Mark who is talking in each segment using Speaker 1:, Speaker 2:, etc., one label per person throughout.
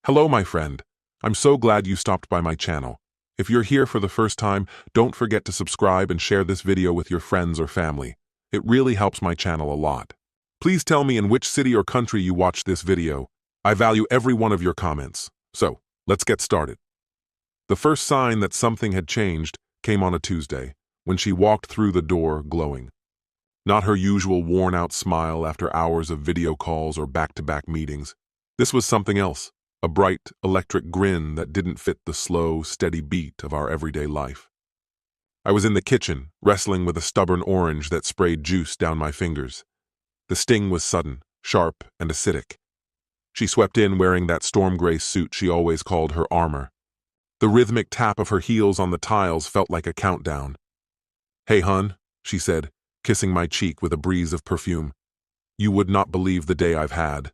Speaker 1: Hello, my friend. I'm so glad you stopped by my channel. If you're here for the first time, don't forget to subscribe and share this video with your friends or family. It really helps my channel a lot. Please tell me in which city or country you watched this video. I value every one of your comments. So, let's get started. The first sign that something had changed came on a Tuesday, when she walked through the door glowing. Not her usual worn-out smile after hours of video calls or back-to-back meetings. This was something else. A bright, electric grin that didn't fit the slow, steady beat of our everyday life. I was in the kitchen, wrestling with a stubborn orange that sprayed juice down my fingers. The sting was sudden, sharp, and acidic. She swept in wearing that storm gray suit she always called her armor. The rhythmic tap of her heels on the tiles felt like a countdown. "Hey, hun," she said, kissing my cheek with a breeze of perfume. "You would not believe the day I've had."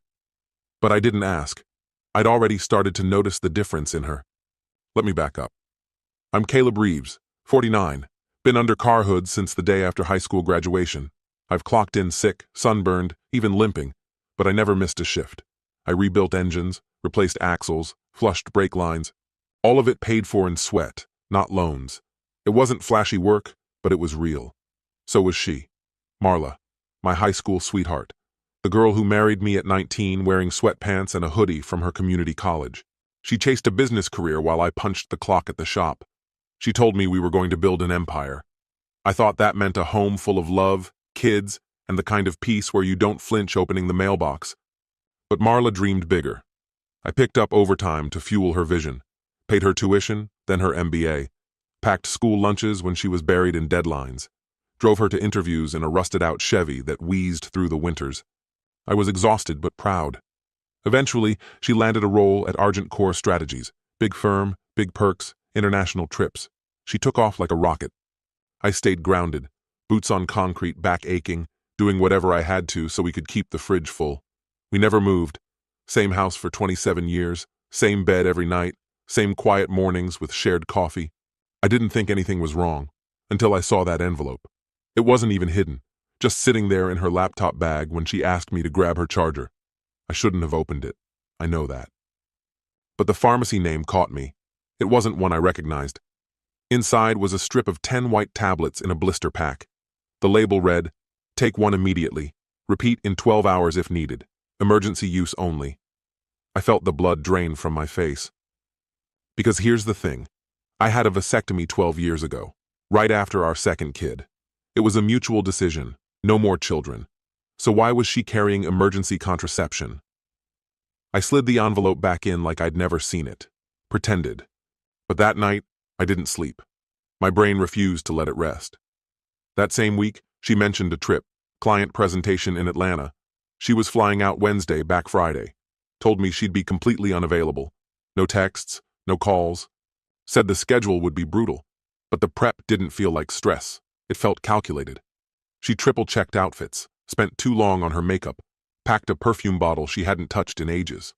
Speaker 1: But I didn't ask. I'd already started to notice the difference in her. Let me back up. I'm Caleb Reeves, 49, been under car hoods since the day after high school graduation. I've clocked in sick, sunburned, even limping, but I never missed a shift. I rebuilt engines, replaced axles, flushed brake lines. All of it paid for in sweat, not loans. It wasn't flashy work, but it was real. So was she, Marla, my high school sweetheart. The girl who married me at 19 wearing sweatpants and a hoodie from her community college. She chased a business career while I punched the clock at the shop. She told me we were going to build an empire. I thought that meant a home full of love, kids, and the kind of peace where you don't flinch opening the mailbox. But Marla dreamed bigger. I picked up overtime to fuel her vision, paid her tuition, then her MBA, packed school lunches when she was buried in deadlines, drove her to interviews in a rusted-out Chevy that wheezed through the winters. I was exhausted but proud. Eventually, she landed a role at Argent Core Strategies, big firm, big perks, international trips. She took off like a rocket. I stayed grounded, boots on concrete, back aching, doing whatever I had to so we could keep the fridge full. We never moved. Same house for 27 years, same bed every night, same quiet mornings with shared coffee. I didn't think anything was wrong, until I saw that envelope. It wasn't even hidden. Just sitting there in her laptop bag when she asked me to grab her charger. I shouldn't have opened it. I know that. But the pharmacy name caught me. It wasn't one I recognized. Inside was a strip of 10 white tablets in a blister pack. The label read, "Take one immediately. Repeat in 12 hours if needed. Emergency use only." I felt the blood drain from my face. Because here's the thing. I had a vasectomy 12 years ago, right after our second kid. It was a mutual decision. No more children. So why was she carrying emergency contraception? I slid the envelope back in like I'd never seen it. Pretended. But that night, I didn't sleep. My brain refused to let it rest. That same week, she mentioned a trip, client presentation in Atlanta. She was flying out Wednesday, back Friday. Told me she'd be completely unavailable. No texts, no calls. Said the schedule would be brutal. But the prep didn't feel like stress. It felt calculated. She triple-checked outfits, spent too long on her makeup, packed a perfume bottle she hadn't touched in ages.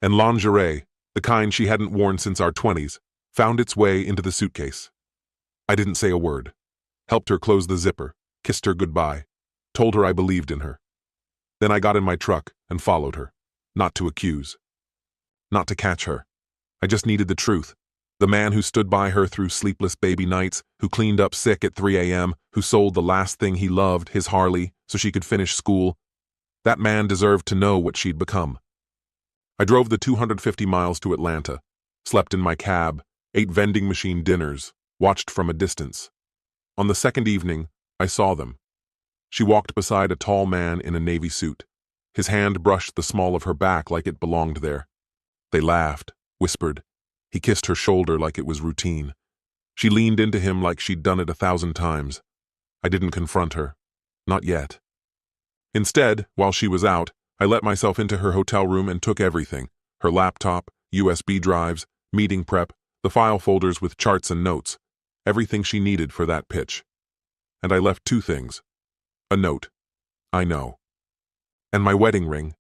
Speaker 1: And lingerie, the kind she hadn't worn since our 20s, found its way into the suitcase. I didn't say a word. Helped her close the zipper, kissed her goodbye, told her I believed in her. Then I got in my truck and followed her. Not to accuse. Not to catch her. I just needed the truth. The man who stood by her through sleepless baby nights, who cleaned up sick at 3 a.m., who sold the last thing he loved, his Harley, so she could finish school. That man deserved to know what she'd become. I drove the 250 miles to Atlanta, slept in my cab, ate vending machine dinners, watched from a distance. On the second evening, I saw them. She walked beside a tall man in a navy suit. His hand brushed the small of her back like it belonged there. They laughed, whispered. He kissed her shoulder like it was routine. She leaned into him like she'd done it 1,000 times. I didn't confront her. Not yet. Instead, while she was out, I let myself into her hotel room and took everything. Her laptop, USB drives, meeting prep, the file folders with charts and notes. Everything she needed for that pitch. And I left 2 things. A note. I know. And my wedding ring.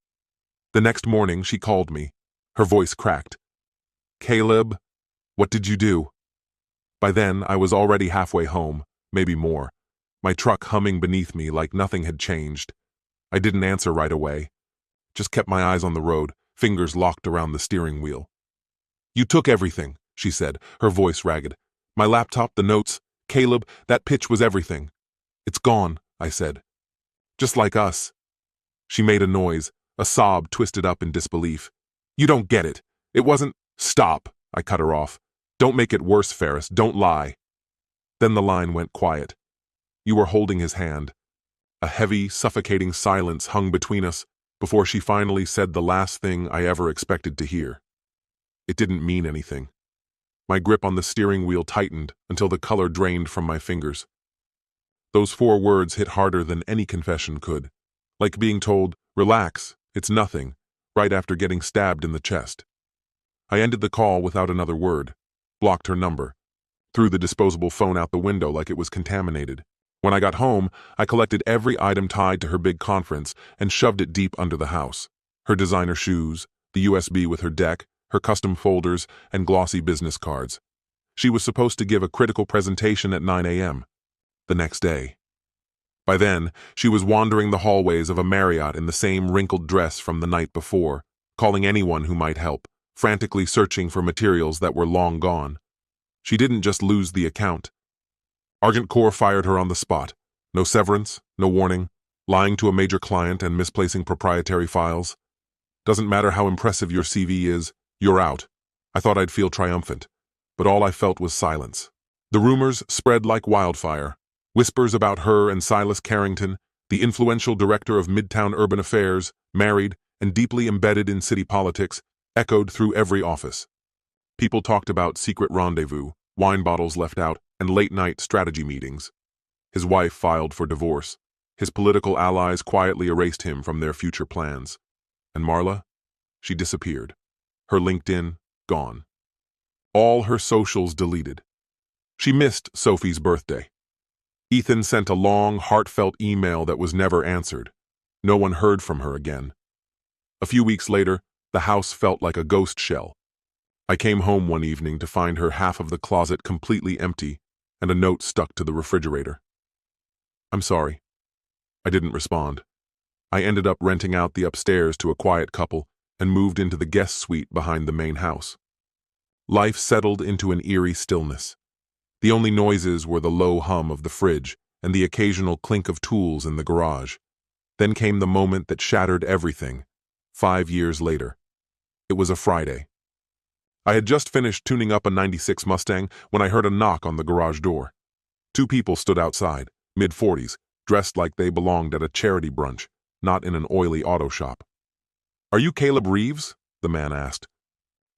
Speaker 1: The next morning, she called me. Her voice cracked. "Caleb, what did you do?" By then, I was already halfway home, maybe more, my truck humming beneath me like nothing had changed. I didn't answer right away. Just kept my eyes on the road, fingers locked around the steering wheel. "You took everything," she said, her voice ragged. "My laptop, the notes. Caleb, that pitch was everything." "It's gone," I said. "Just like us." She made a noise, a sob twisted up in disbelief. "You don't get it. It wasn't—" "Stop," I cut her off. "Don't make it worse, Ferris. Don't lie." Then the line went quiet. You were holding his hand. A heavy, suffocating silence hung between us before she finally said the last thing I ever expected to hear. It didn't mean anything. My grip on the steering wheel tightened until the color drained from my fingers. Those 4 words hit harder than any confession could, like being told, "Relax, it's nothing," right after getting stabbed in the chest. I ended the call without another word, blocked her number, threw the disposable phone out the window like it was contaminated. When I got home, I collected every item tied to her big conference and shoved it deep under the house. Her designer shoes, the USB with her deck, her custom folders, and glossy business cards. She was supposed to give a critical presentation at 9 a.m. the next day. By then, she was wandering the hallways of a Marriott in the same wrinkled dress from the night before, calling anyone who might help, frantically searching for materials that were long gone. She didn't just lose the account. Argent Corps fired her on the spot. No severance, no warning, lying to a major client and misplacing proprietary files. Doesn't matter how impressive your CV is, you're out. I thought I'd feel triumphant, but all I felt was silence. The rumors spread like wildfire. Whispers about her and Silas Carrington, the influential director of Midtown Urban Affairs, married and deeply embedded in city politics, echoed through every office. People talked about secret rendezvous, wine bottles left out, and late-night strategy meetings. His wife filed for divorce. His political allies quietly erased him from their future plans. And Marla? She disappeared. Her LinkedIn, gone. All her socials deleted. She missed Sophie's birthday. Ethan sent a long, heartfelt email that was never answered. No one heard from her again. A few weeks later, the house felt like a ghost shell. I came home one evening to find her half of the closet completely empty and a note stuck to the refrigerator. "I'm sorry." I didn't respond. I ended up renting out the upstairs to a quiet couple and moved into the guest suite behind the main house. Life settled into an eerie stillness. The only noises were the low hum of the fridge and the occasional clink of tools in the garage. Then came the moment that shattered everything. 5 years later. It was a Friday. I had just finished tuning up a '96 Mustang when I heard a knock on the garage door. 2 people stood outside, mid-40s, dressed like they belonged at a charity brunch, not in an oily auto shop. "Are you Caleb Reeves?" the man asked.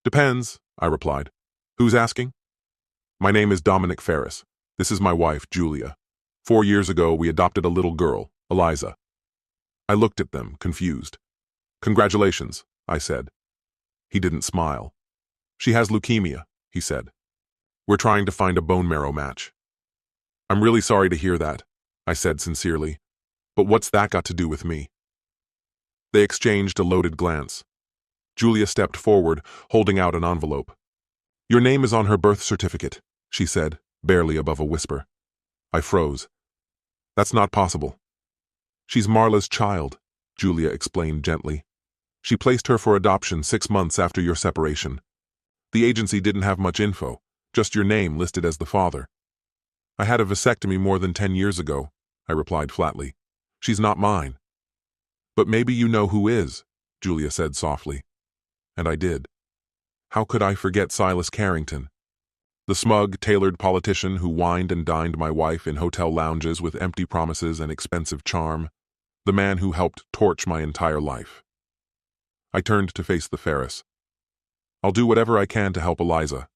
Speaker 1: "Depends," I replied. "Who's asking?" "My name is Dominic Ferris. This is my wife, Julia. 4 years ago, we adopted a little girl, Eliza." I looked at them, confused. "Congratulations," I said. He didn't smile. "She has leukemia," he said. "We're trying to find a bone marrow match." "I'm really sorry to hear that," I said sincerely. "But what's that got to do with me?" They exchanged a loaded glance. Julia stepped forward, holding out an envelope. "Your name is on her birth certificate," she said, barely above a whisper. I froze. "That's not possible." "She's Marla's child," Julia explained gently. "She placed her for adoption 6 months after your separation. The agency didn't have much info, just your name listed as the father." "I had a vasectomy more than 10 years ago," I replied flatly. "She's not mine." "But maybe you know who is," Julia said softly. And I did. How could I forget Silas Carrington? The smug, tailored politician who wined and dined my wife in hotel lounges with empty promises and expensive charm. The man who helped torch my entire life. I turned to face the Ferris. "I'll do whatever I can to help Eliza,"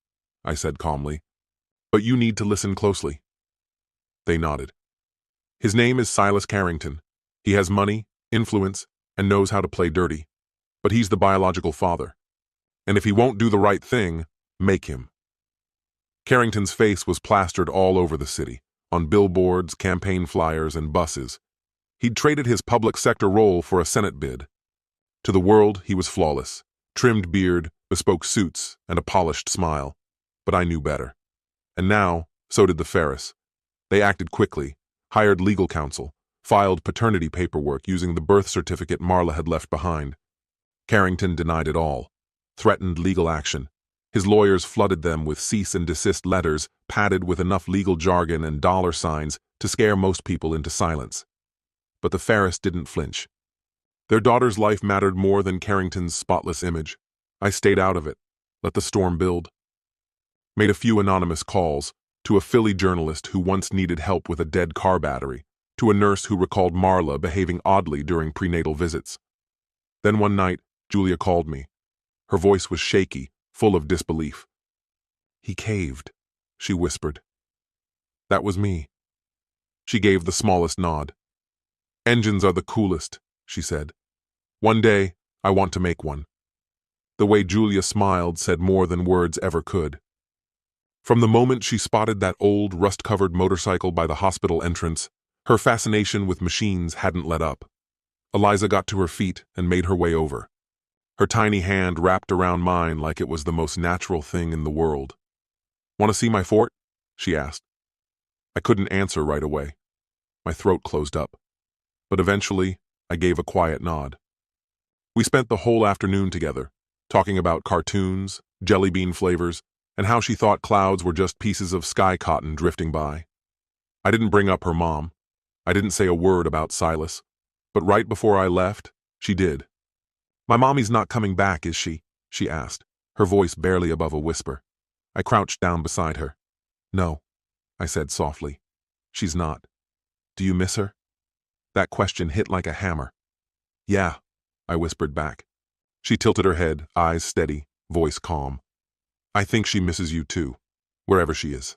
Speaker 1: I said calmly. "But you need to listen closely." They nodded. "His name is Silas Carrington. He has money, influence, and knows how to play dirty. But he's the biological father. And if he won't do the right thing, make him." Carrington's face was plastered all over the city, on billboards, campaign flyers, and buses. He'd traded his public sector role for a Senate bid. To the world, he was flawless. Trimmed beard, bespoke suits, and a polished smile. But I knew better. And now, so did the Ferris. They acted quickly, hired legal counsel, filed paternity paperwork using the birth certificate Marla had left behind. Carrington denied it all, threatened legal action. His lawyers flooded them with cease and desist letters padded with enough legal jargon and dollar signs to scare most people into silence. But the Ferris didn't flinch. Their daughter's life mattered more than Carrington's spotless image. I stayed out of it, let the storm build. Made a few anonymous calls, to a Philly journalist who once needed help with a dead car battery, to a nurse who recalled Marla behaving oddly during prenatal visits. Then one night, Julia called me. Her voice was shaky, full of disbelief. "He caved," she whispered. That was me. She gave the smallest nod. "Engines are the coolest," she said. "One day, I want to make one." The way Julia smiled said more than words ever could. From the moment she spotted that old, rust-covered motorcycle by the hospital entrance, her fascination with machines hadn't let up. Eliza got to her feet and made her way over. Her tiny hand wrapped around mine like it was the most natural thing in the world. "Want to see my fort?" she asked. I couldn't answer right away. My throat closed up. But eventually, I gave a quiet nod. We spent the whole afternoon together, talking about cartoons, jelly bean flavors, and how she thought clouds were just pieces of sky cotton drifting by. I didn't bring up her mom. I didn't say a word about Silas. But right before I left, she did. "My mommy's not coming back, is she?" she asked, her voice barely above a whisper. I crouched down beside her. "No," I said softly. "She's not. Do you miss her?" That question hit like a hammer. "Yeah," I whispered back. She tilted her head, eyes steady, voice calm. "I think she misses you too, wherever she is."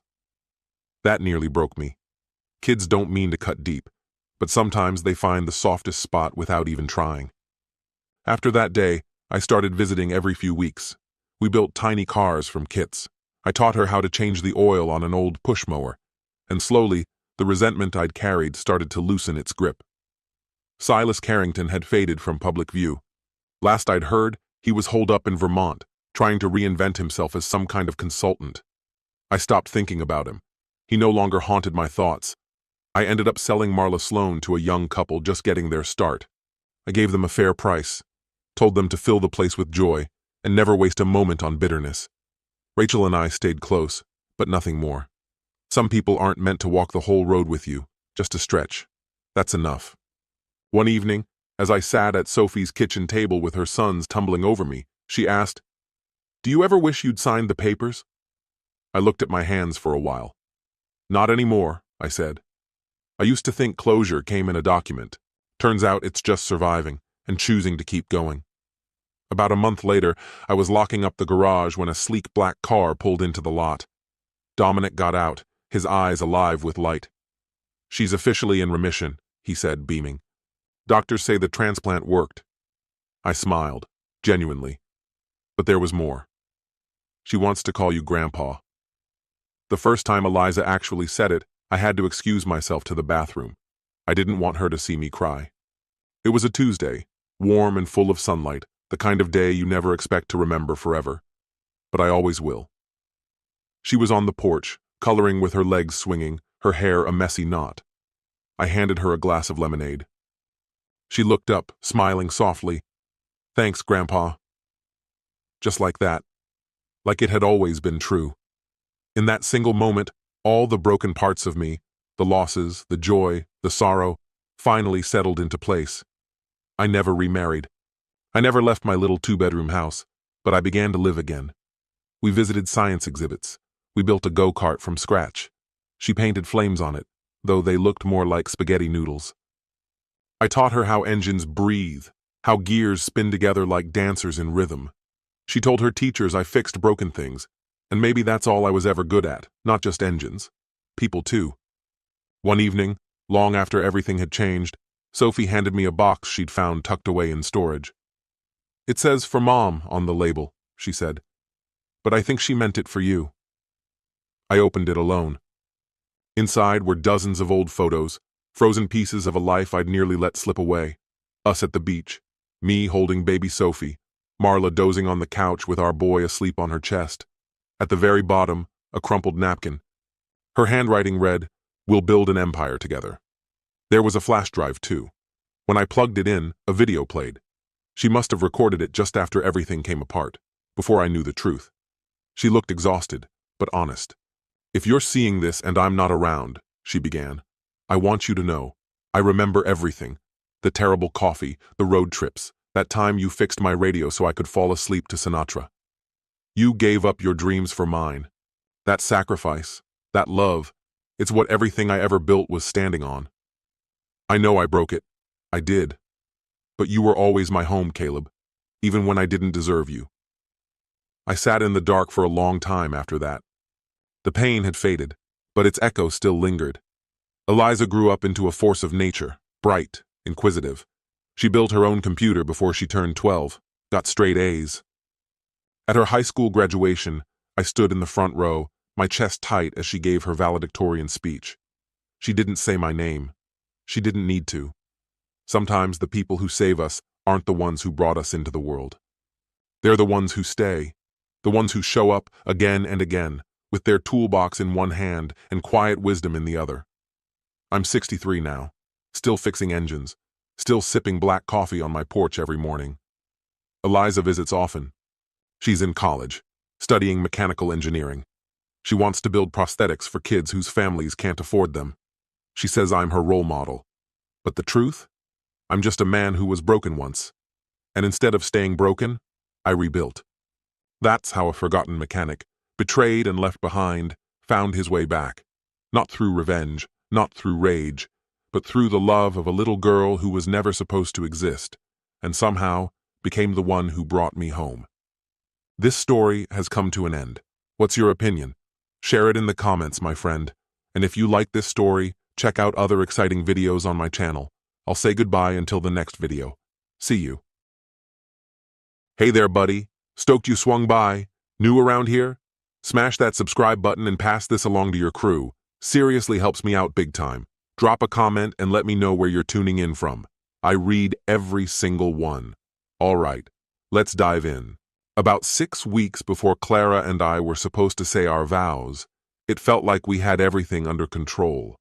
Speaker 1: That nearly broke me. Kids don't mean to cut deep, but sometimes they find the softest spot without even trying. After that day, I started visiting every few weeks. We built tiny cars from kits. I taught her how to change the oil on an old push mower, and slowly, the resentment I'd carried started to loosen its grip. Silas Carrington had faded from public view. Last I'd heard, he was holed up in Vermont, trying to reinvent himself as some kind of consultant. I stopped thinking about him. He no longer haunted my thoughts. I ended up selling Marla Sloan to a young couple just getting their start. I gave them a fair price, told them to fill the place with joy, and never waste a moment on bitterness. Rachel and I stayed close, but nothing more. Some people aren't meant to walk the whole road with you, just a stretch. That's enough. One evening, as I sat at Sophie's kitchen table with her sons tumbling over me, she asked, "Do you ever wish you'd signed the papers?" I looked at my hands for a while. "Not anymore," I said. "I used to think closure came in a document. Turns out it's just surviving and choosing to keep going." About a month later, I was locking up the garage when a sleek black car pulled into the lot. Dominic got out, his eyes alive with light. "She's officially in remission," he said, beaming. "Doctors say the transplant worked." I smiled, genuinely. But there was more. "She wants to call you Grandpa." The first time Eliza actually said it, I had to excuse myself to the bathroom. I didn't want her to see me cry. It was a Tuesday, warm and full of sunlight, the kind of day you never expect to remember forever. But I always will. She was on the porch, coloring with her legs swinging, her hair a messy knot. I handed her a glass of lemonade. She looked up, smiling softly. "Thanks, Grandpa." Just like that. Like it had always been true. In that single moment, all the broken parts of me, the losses, the joy, the sorrow, finally settled into place. I never remarried. I never left my little two-bedroom house, but I began to live again. We visited science exhibits. We built a go-kart from scratch. She painted flames on it, though they looked more like spaghetti noodles. I taught her how engines breathe, how gears spin together like dancers in rhythm. She told her teachers I fixed broken things, and maybe that's all I was ever good at, not just engines. People too. One evening, long after everything had changed, Sophie handed me a box she'd found tucked away in storage. "It says for Mom on the label," she said, "but I think she meant it for you." I opened it alone. Inside were dozens of old photos, frozen pieces of a life I'd nearly let slip away. Us at the beach, me holding baby Sophie, Marla dozing on the couch with our boy asleep on her chest. At the very bottom, a crumpled napkin. Her handwriting read, "We'll build an empire together." There was a flash drive too. When I plugged it in, a video played. She must have recorded it just after everything came apart, before I knew the truth. She looked exhausted, but honest. "If you're seeing this and I'm not around," she began, "I want you to know. I remember everything. The terrible coffee, the road trips, that time you fixed my radio so I could fall asleep to Sinatra. You gave up your dreams for mine. That sacrifice, that love, it's what everything I ever built was standing on. I know I broke it. I did. But you were always my home, Caleb, even when I didn't deserve you." I sat in the dark for a long time after that. The pain had faded, but its echo still lingered. Eliza grew up into a force of nature, bright, inquisitive. She built her own computer before she turned 12, got straight A's. At her high school graduation, I stood in the front row, my chest tight as she gave her valedictorian speech. She didn't say my name. She didn't need to. Sometimes the people who save us aren't the ones who brought us into the world. They're the ones who stay, the ones who show up again and again, with their toolbox in one hand and quiet wisdom in the other. I'm 63 now, still fixing engines, still sipping black coffee on my porch every morning. Eliza visits often. She's in college, studying mechanical engineering. She wants to build prosthetics for kids whose families can't afford them. She says I'm her role model. But the truth? I'm just a man who was broken once. And instead of staying broken, I rebuilt. That's how a forgotten mechanic, betrayed and left behind, found his way back. Not through revenge, not through rage, but through the love of a little girl who was never supposed to exist, and somehow became the one who brought me home. This story has come to an end. What's your opinion? Share it in the comments, my friend. And if you like this story, check out other exciting videos on my channel. I'll say goodbye until the next video. See you. Hey there, buddy. Stoked you swung by. New around here? Smash that subscribe button and pass this along to your crew. Seriously helps me out big time. Drop a comment and let me know where you're tuning in from. I read every single one. All right, let's dive in. About 6 weeks before Clara and I were supposed to say our vows, it felt like we had everything under control.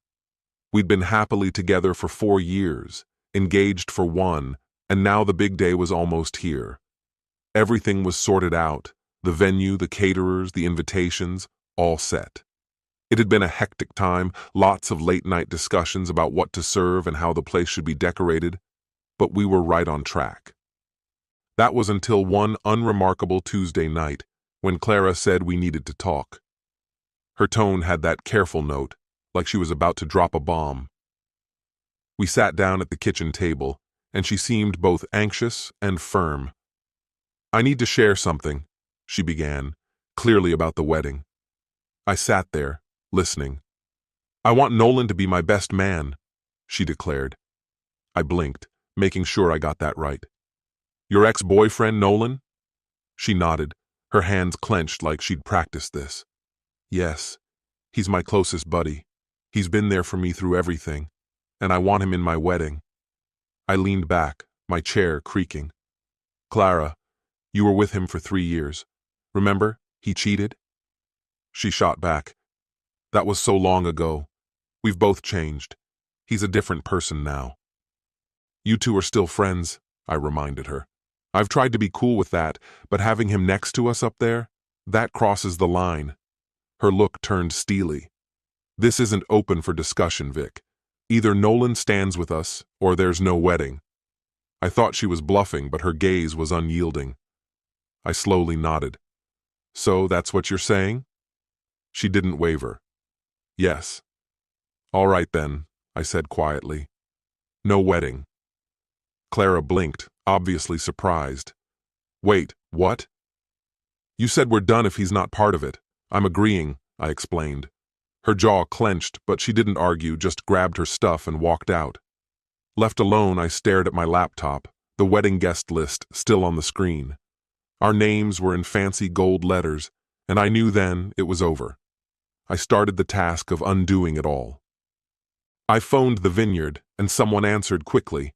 Speaker 1: We'd been happily together for 4 years, engaged for 1, and now the big day was almost here. Everything was sorted out, the venue, the caterers, the invitations, all set. It had been a hectic time, lots of late-night discussions about what to serve and how the place should be decorated, but we were right on track. That was until one unremarkable Tuesday night, when Clara said we needed to talk. Her tone had that careful note, like she was about to drop a bomb. We sat down at the kitchen table, and she seemed both anxious and firm. "I need to share something," she began, clearly about the wedding. I sat there, listening. "I want Nolan to be my best man," she declared. I blinked, making sure I got that right. "Your ex-boyfriend, Nolan?" She nodded, her hands clenched like she'd practiced this. "Yes, he's my closest buddy. He's been there for me through everything, and I want him in my wedding." I leaned back, my chair creaking. "Clara, you were with him for 3 years. Remember, he cheated?" She shot back. "That was so long ago. We've both changed. He's a different person now." "You two are still friends," I reminded her. "I've tried to be cool with that, but having him next to us up there, that crosses the line." Her look turned steely. "This isn't open for discussion, Vic. Either Nolan stands with us, or there's no wedding." I thought she was bluffing, but her gaze was unyielding. I slowly nodded. "So that's what you're saying?" She didn't waver. "Yes." "All right then," I said quietly. "No wedding." Clara blinked, obviously surprised. "Wait, what?" "You said we're done if he's not part of it. I'm agreeing," I explained. Her jaw clenched, but she didn't argue, just grabbed her stuff and walked out. Left alone, I stared at my laptop, the wedding guest list still on the screen. Our names were in fancy gold letters, and I knew then it was over. I started the task of undoing it all. I phoned the vineyard, and someone answered quickly.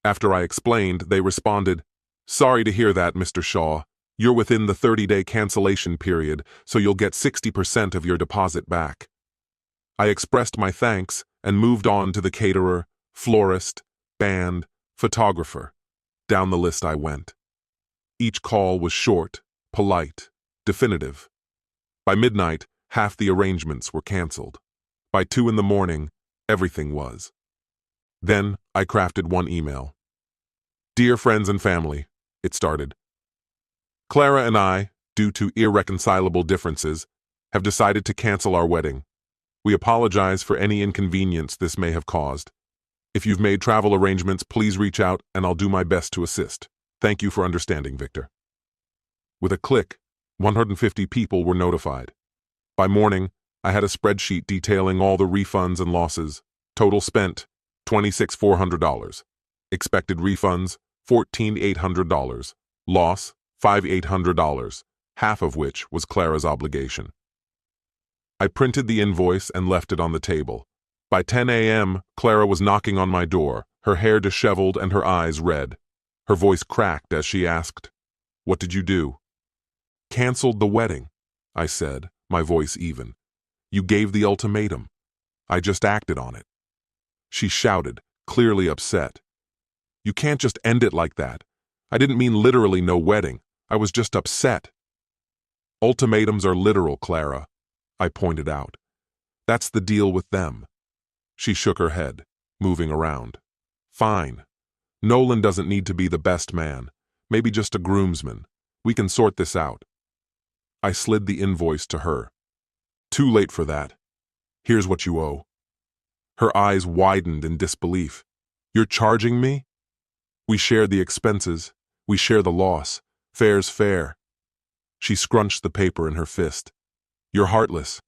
Speaker 1: After I explained, they responded, "Sorry to hear that, Mr. Shaw. You're within the 30-day cancellation period, so you'll get 60% of your deposit back." I expressed my thanks and moved on to the caterer, florist, band, photographer. Down the list I went. Each call was short, polite, definitive. By midnight, half the arrangements were canceled. By 2 in the morning, everything was. Then I crafted one email. "Dear friends and family," it started. "Clara and I, due to irreconcilable differences, have decided to cancel our wedding. We apologize for any inconvenience this may have caused. If you've made travel arrangements, please reach out and I'll do my best to assist. Thank you for understanding, Victor." With a click, 150 people were notified. By morning, I had a spreadsheet detailing all the refunds and losses. Total spent, $26,400. Expected refunds, $14,800. Loss, $5,800, half of which was Clara's obligation. I printed the invoice and left it on the table. By 10 a.m., Clara was knocking on my door, her hair disheveled and her eyes red. Her voice cracked as she asked, "What did you do?" "Canceled the wedding," I said, my voice even. "You gave the ultimatum. I just acted on it." She shouted, clearly upset. "You can't just end it like that. I didn't mean literally no wedding. I was just upset." "Ultimatums are literal, Clara," I pointed out. "That's the deal with them." She shook her head, moving around. "Fine. Nolan doesn't need to be the best man. Maybe just a groomsman. We can sort this out." I slid the invoice to her. "Too late for that. Here's what you owe." Her eyes widened in disbelief. "You're charging me?" "We share the expenses. We share the loss. Fair's fair." She scrunched the paper in her fist. "You're heartless."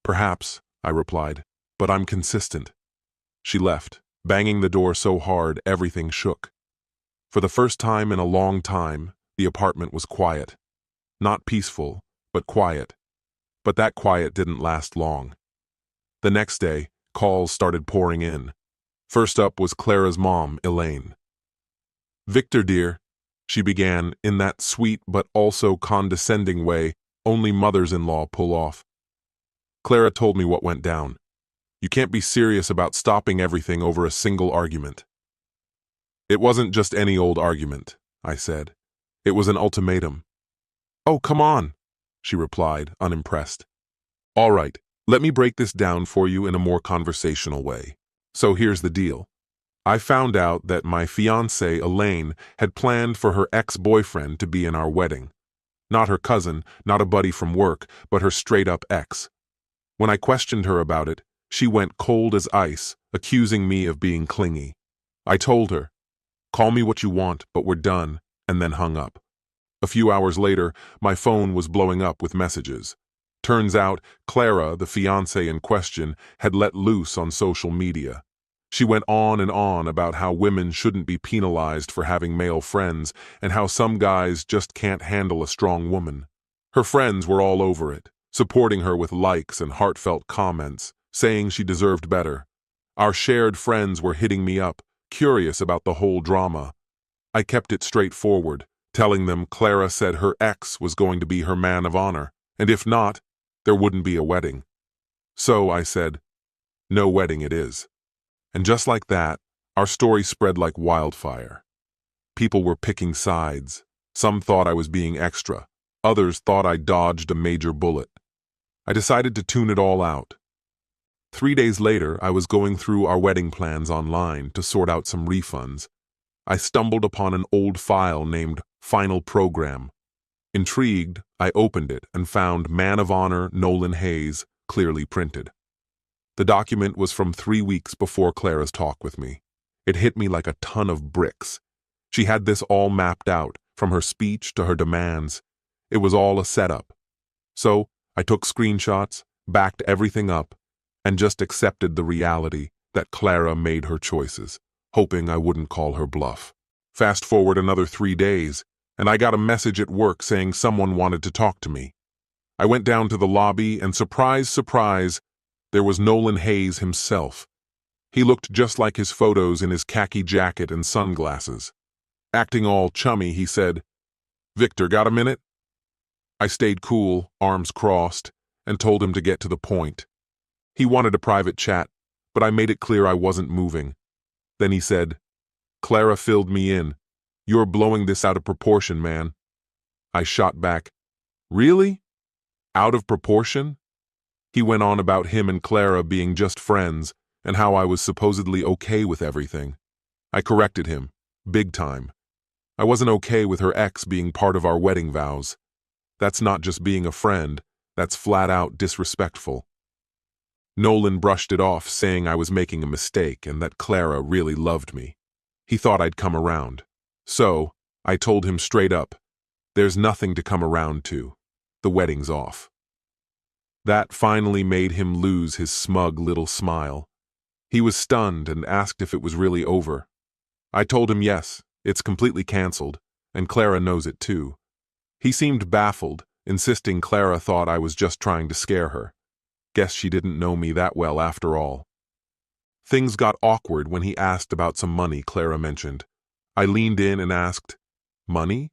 Speaker 1: "Perhaps," I replied, "but I'm consistent." She left, banging the door so hard everything shook. For the first time in a long time, the apartment was quiet. Not peaceful, but quiet. But that quiet didn't last long. The next day, calls started pouring in. First up was Clara's mom, Elaine. "Victor, dear," she began in that sweet but also condescending way only mothers-in-law pull off. "Clara told me what went down. You can't be serious about stopping everything over a single argument." "It wasn't just any old argument," I said. "It was an ultimatum." "Oh, come on," she replied, unimpressed. "All right, let me break this down for you in a more conversational way. So here's the deal. I found out that my fiancée, Elaine, had planned for her ex-boyfriend to be in our wedding. Not her cousin, not a buddy from work, but her straight-up ex. When I questioned her about it, she went cold as ice, accusing me of being clingy. I told her, "Call me what you want, but we're done," and then hung up. A few hours later, my phone was blowing up with messages. Turns out, Clara, the fiancée in question, had let loose on social media. She went on and on about how women shouldn't be penalized for having male friends and how some guys just can't handle a strong woman. Her friends were all over it, supporting her with likes and heartfelt comments, saying she deserved better. Our shared friends were hitting me up, curious about the whole drama. I kept it straightforward, telling them Clara said her ex was going to be her man of honor, and if not, there wouldn't be a wedding. So I said, "No wedding it is." And just like that, our story spread like wildfire. People were picking sides. Some thought I was being extra. Others thought I dodged a major bullet. I decided to tune it all out. 3 days later, I was going through our wedding plans online to sort out some refunds. I stumbled upon an old file named Final Program. Intrigued, I opened it and found Man of Honor Nolan Hayes clearly printed. The document was from 3 weeks before Clara's talk with me. It hit me like a ton of bricks. She had this all mapped out, from her speech to her demands. It was all a setup. So I took screenshots, backed everything up, and just accepted the reality that Clara made her choices, hoping I wouldn't call her bluff. Fast forward another 3 days, and I got a message at work saying someone wanted to talk to me. I went down to the lobby and surprise, surprise, there was Nolan Hayes himself. He looked just like his photos in his khaki jacket and sunglasses. Acting all chummy, he said, "Victor, got a minute?" I stayed cool, arms crossed, and told him to get to the point. He wanted a private chat, but I made it clear I wasn't moving. Then he said, "Clara filled me in. "You're blowing this out of proportion, man." I shot back, "Really? Out of proportion?" He went on about him and Clara being just friends and how I was supposedly okay with everything. I corrected him, big time. I wasn't okay with her ex being part of our wedding vows. That's not just being a friend, that's flat out disrespectful. Nolan brushed it off, saying I was making a mistake and that Clara really loved me. He thought I'd come around. So, I told him straight up, there's nothing to come around to. The wedding's off. That finally made him lose his smug little smile. He was stunned and asked if it was really over. I told him yes, it's completely canceled, and Clara knows it too. He seemed baffled, insisting Clara thought I was just trying to scare her. Guess she didn't know me that well after all. Things got awkward when he asked about some money Clara mentioned. I leaned in and asked, "Money?"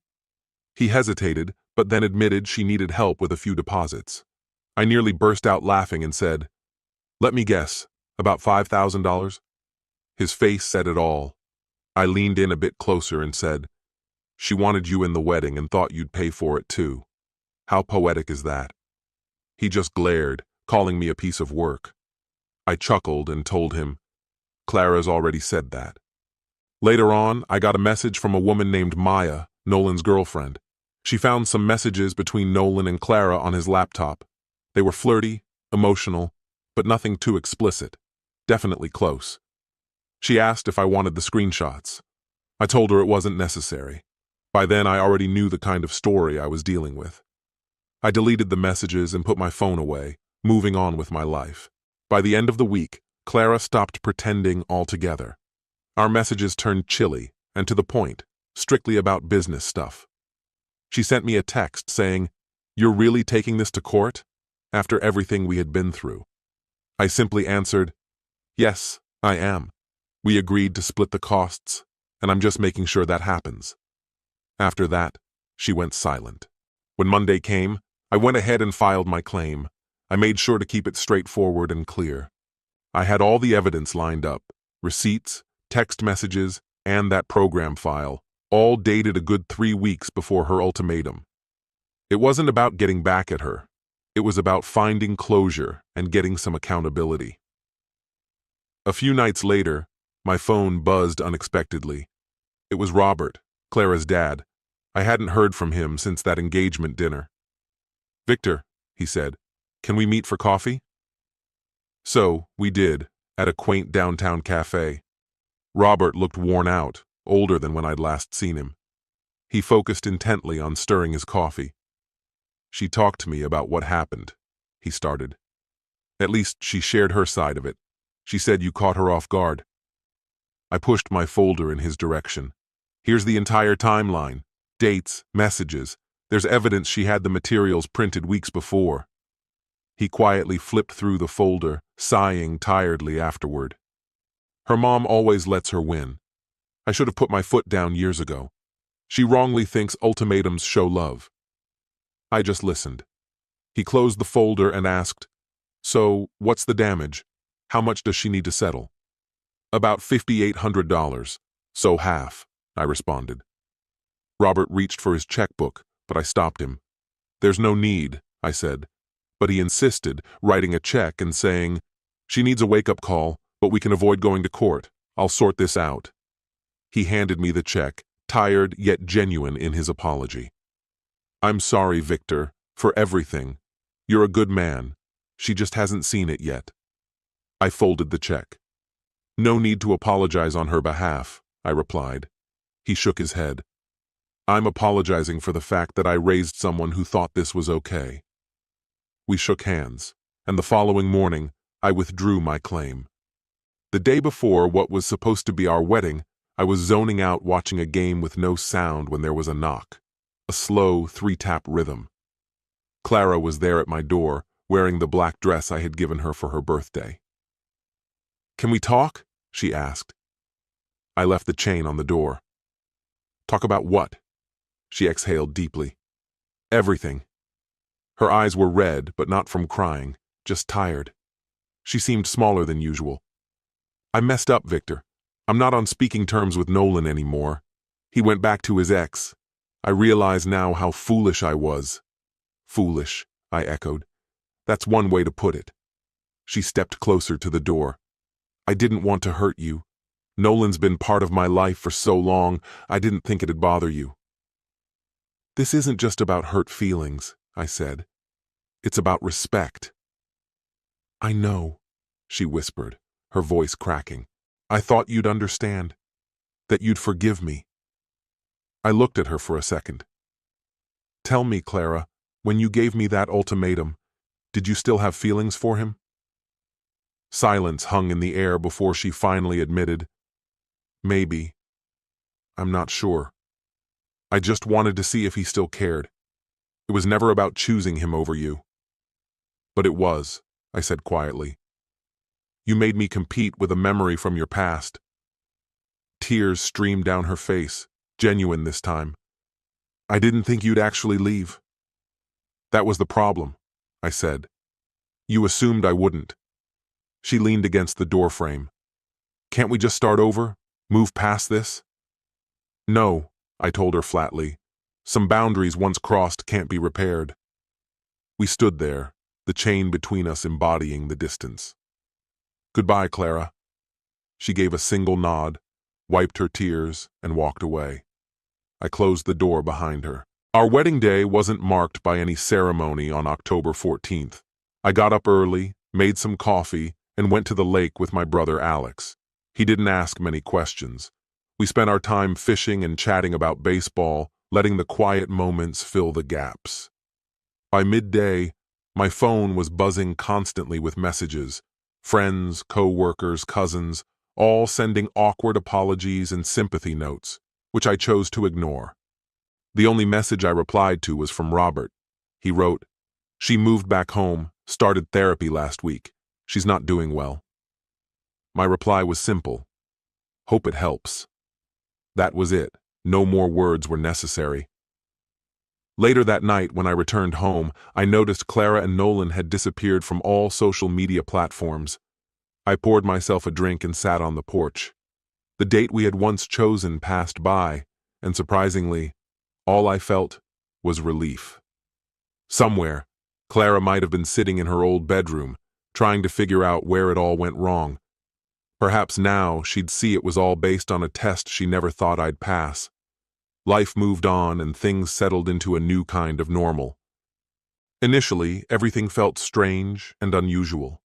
Speaker 1: He hesitated, but then admitted she needed help with a few deposits. I nearly burst out laughing and said, "Let me guess, about $5,000? His face said it all. I leaned in a bit closer and said, "She wanted you in the wedding and thought you'd pay for it too. How poetic is that?" He just glared, calling me a piece of work. I chuckled and told him, "Clara's already said that." Later on, I got a message from a woman named Maya, Nolan's girlfriend. She found some messages between Nolan and Clara on his laptop. They were flirty, emotional, but nothing too explicit. Definitely close. She asked if I wanted the screenshots. I told her it wasn't necessary. By then, I already knew the kind of story I was dealing with. I deleted the messages and put my phone away, moving on with my life. By the end of the week, Clara stopped pretending altogether. Our messages turned chilly and to the point, strictly about business stuff. She sent me a text saying, "You're really taking this to court?" After everything we had been through. I simply answered, "Yes, I am. We agreed to split the costs, and I'm just making sure that happens." After that, she went silent. When Monday came, I went ahead and filed my claim. I made sure to keep it straightforward and clear. I had all the evidence lined up, receipts, text messages, and that program file, all dated a good 3 weeks before her ultimatum. It wasn't about getting back at her. It was about finding closure and getting some accountability. A few nights later, my phone buzzed unexpectedly. It was Robert, Clara's dad. I hadn't heard from him since that engagement dinner. "Victor," he said, "can we meet for coffee?" So, we did, at a quaint downtown cafe. Robert looked worn out, older than when I'd last seen him. He focused intently on stirring his coffee. "She talked to me about what happened," he started. "At least she shared her side of it. She said you caught her off guard." I pushed my folder in his direction. "Here's the entire timeline. Dates, messages. There's evidence she had the materials printed weeks before." He quietly flipped through the folder, sighing tiredly afterward. "Her mom always lets her win. I should have put my foot down years ago. She wrongly thinks ultimatums show love." I just listened. He closed the folder and asked, "So, what's the damage? How much does she need to settle?" "About $5,800, so half," I responded. Robert reached for his checkbook, but I stopped him. "There's no need," I said, but he insisted, writing a check and saying, "She needs a wake-up call, but we can avoid going to court. I'll sort this out." He handed me the check, tired yet genuine in his apology. "I'm sorry, Victor, for everything. You're a good man. She just hasn't seen it yet." I folded the check. "No need to apologize on her behalf," I replied. He shook his head. "I'm apologizing for the fact that I raised someone who thought this was okay." We shook hands, and the following morning, I withdrew my claim. The day before what was supposed to be our wedding, I was zoning out watching a game with no sound when there was a knock. A slow 3-tap rhythm. Clara was there at my door, wearing the black dress I had given her for her birthday. "Can we talk?" she asked. I left the chain on the door. "Talk about what?" She exhaled deeply. "Everything." Her eyes were red, but not from crying, just tired. She seemed smaller than usual. "I messed up, Victor. I'm not on speaking terms with Nolan anymore. He went back to his ex. I realize now how foolish I was. Foolish, I echoed. That's one way to put it. She stepped closer to the door. I didn't want to hurt you. Nolan's been part of my life for so long, I didn't think it'd bother you. This isn't just about hurt feelings, I said. It's about respect. I know, she whispered, her voice cracking. I thought you'd understand, that you'd forgive me. I looked at her for a second. Tell me, Clara, when you gave me that ultimatum, did you still have feelings for him? Silence hung in the air before she finally admitted, Maybe. I'm not sure. I just wanted to see if he still cared. It was never about choosing him over you. But it was, I said quietly. You made me compete with a memory from your past. Tears streamed down her face, genuine this time. I didn't think you'd actually leave. That was the problem, I said. You assumed I wouldn't. She leaned against the doorframe. Can't we just start over? Move past this? No, I told her flatly. Some boundaries once crossed can't be repaired. We stood there, the chain between us embodying the distance. Goodbye, Clara. She gave a single nod, wiped her tears, and walked away. I closed the door behind her. Our wedding day wasn't marked by any ceremony on October 14th. I got up early, made some coffee, and went to the lake with my brother Alex. He didn't ask many questions. We spent our time fishing and chatting about baseball, letting the quiet moments fill the gaps. By midday, my phone was buzzing constantly with messages. Friends, co-workers, cousins, all sending awkward apologies and sympathy notes, which I chose to ignore. The only message I replied to was from Robert. He wrote, She moved back home, started therapy last week. She's not doing well. My reply was simple. Hope it helps. That was it. No more words were necessary. Later that night, when I returned home, I noticed Clara and Nolan had disappeared from all social media platforms. I poured myself a drink and sat on the porch. The date we had once chosen passed by, and surprisingly, all I felt was relief. Somewhere, Clara might have been sitting in her old bedroom, trying to figure out where it all went wrong. Perhaps now she'd see it was all based on a test she never thought I'd pass. Life moved on and things settled into a new kind of normal. Initially, everything felt strange and unusual.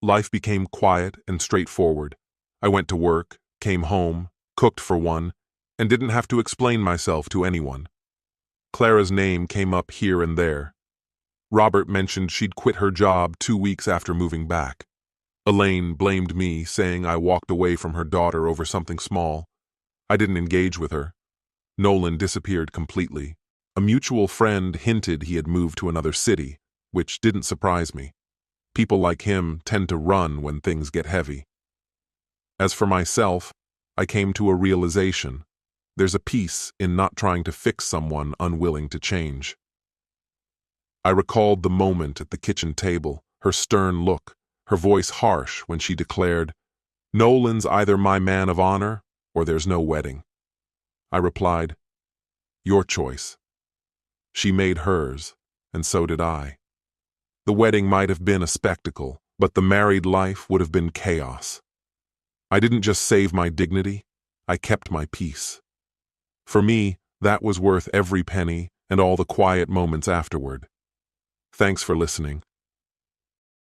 Speaker 1: Life became quiet and straightforward. I went to work, came home, cooked for one, and didn't have to explain myself to anyone. Clara's name came up here and there. Robert mentioned she'd quit her job 2 weeks after moving back. Elaine blamed me, saying I walked away from her daughter over something small. I didn't engage with her. Nolan disappeared completely. A mutual friend hinted he had moved to another city, which didn't surprise me. People like him tend to run when things get heavy. As for myself, I came to a realization. There's a peace in not trying to fix someone unwilling to change. I recalled the moment at the kitchen table, her stern look, her voice harsh when she declared, Nolan's either my man of honor or there's no wedding. I replied, Your choice. She made hers, and so did I. The wedding might have been a spectacle, but the married life would have been chaos. I didn't just save my dignity, I kept my peace. For me, that was worth every penny and all the quiet moments afterward. Thanks for listening.